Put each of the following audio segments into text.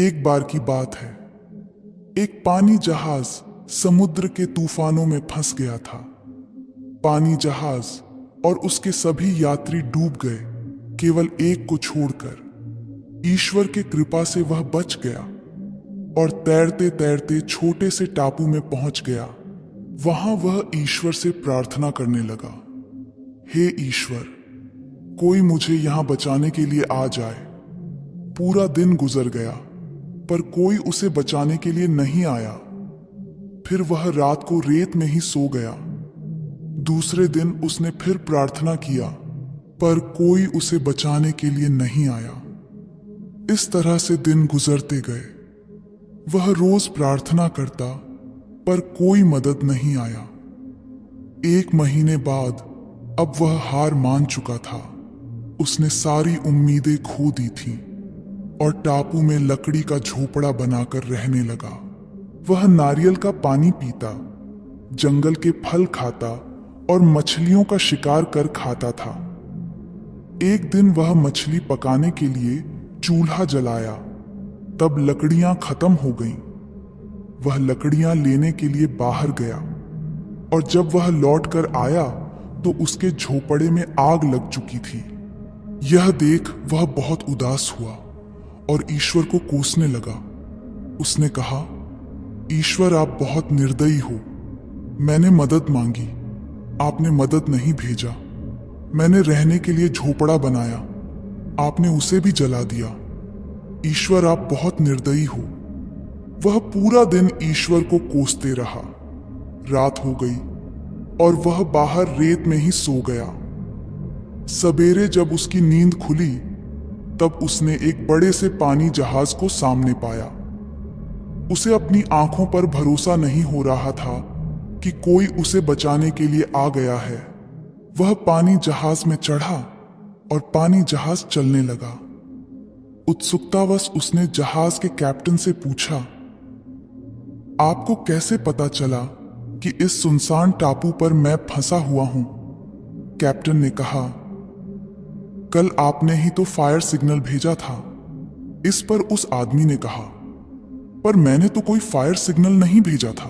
एक बार की बात है, एक पानी जहाज समुद्र के तूफानों में फंस गया था। पानी जहाज और उसके सभी यात्री डूब गए, केवल एक को छोड़कर। ईश्वर की कृपा से वह बच गया और तैरते तैरते छोटे से टापू में पहुंच गया। वहां वह ईश्वर से प्रार्थना करने लगा, हे ईश्वर, कोई मुझे यहां बचाने के लिए आ जाए। पूरा दिन गुजर गया, पर कोई उसे बचाने के लिए नहीं आया। फिर वह रात को रेत में ही सो गया। दूसरे दिन उसने फिर प्रार्थना किया, पर कोई उसे बचाने के लिए नहीं आया। इस तरह से दिन गुजरते गए। वह रोज प्रार्थना करता, पर कोई मदद नहीं आया। 1 महीने बाद अब वह हार मान चुका था। उसने सारी उम्मीदें खो दी थीं और टापू में लकड़ी का झोपड़ा बनाकर रहने लगा। वह नारियल का पानी पीता, जंगल के फल खाता और मछलियों का शिकार कर खाता था। एक दिन वह मछली पकाने के लिए चूल्हा जलाया, तब लकड़ियां खत्म हो गईं। वह लकड़ियां लेने के लिए बाहर गया और जब वह लौटकर आया तो उसके झोपड़े में आग लग चुकी थी। यह देख वह बहुत उदास हुआ और ईश्वर को कोसने लगा। उसने कहा, ईश्वर, आप बहुत निर्दयी हो। मैंने मदद मांगी, आपने मदद नहीं भेजा। मैंने रहने के लिए झोपड़ा बनाया, आपने उसे भी जला दिया। ईश्वर, आप बहुत निर्दयी हो। वह पूरा दिन ईश्वर को कोसते रहा। रात हो गई और वह बाहर रेत में ही सो गया। सवेरे जब उसकी नींद खुली, तब उसने एक बड़े से पानी जहाज को सामने पाया। उसे अपनी आंखों पर भरोसा नहीं हो रहा था कि कोई उसे बचाने के लिए आ गया है। वह पानी जहाज में चढ़ा और पानी जहाज चलने लगा। उत्सुकतावश उसने जहाज के कैप्टन से पूछा, आपको कैसे पता चला कि इस सुनसान टापू पर मैं फंसा हुआ हूं? कैप्टन ने कहा, कल आपने ही तो फायर सिग्नल भेजा था। इस पर उस आदमी ने कहा, पर मैंने तो कोई फायर सिग्नल नहीं भेजा था।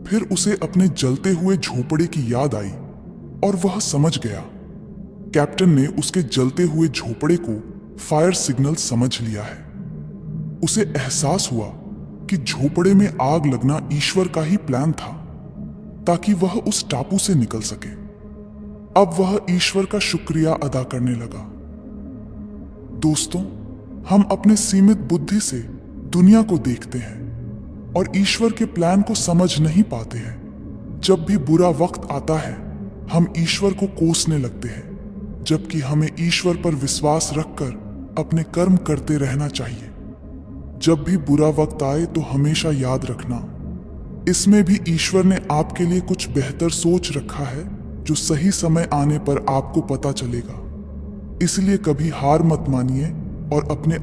फिर उसे अपने जलते हुए झोपड़े की याद आई और वह समझ गया। कैप्टन ने उसके जलते हुए झोपड़े को फायर सिग्नल समझ लिया है। उसे एहसास हुआ कि झोपड़े में आग लगना ईश्वर का ही प्लान था, ताकि वह उस टापू से निकल सके। अब वह ईश्वर का शुक्रिया अदा करने लगा। दोस्तों, हम अपने सीमित बुद्धि से दुनिया को देखते हैं और ईश्वर के प्लान को समझ नहीं पाते हैं। जब भी बुरा वक्त आता है, हम ईश्वर को कोसने लगते हैं, जबकि हमें ईश्वर पर विश्वास रखकर अपने कर्म करते रहना चाहिए। जब भी बुरा वक्त आए तो हमेशा याद रखना, इसमें भी ईश्वर ने आपके लिए कुछ बेहतर सोच रखा है, जो सही समय आने पर आपको पता चलेगा। इसलिए कभी हार मत मानिए और अपने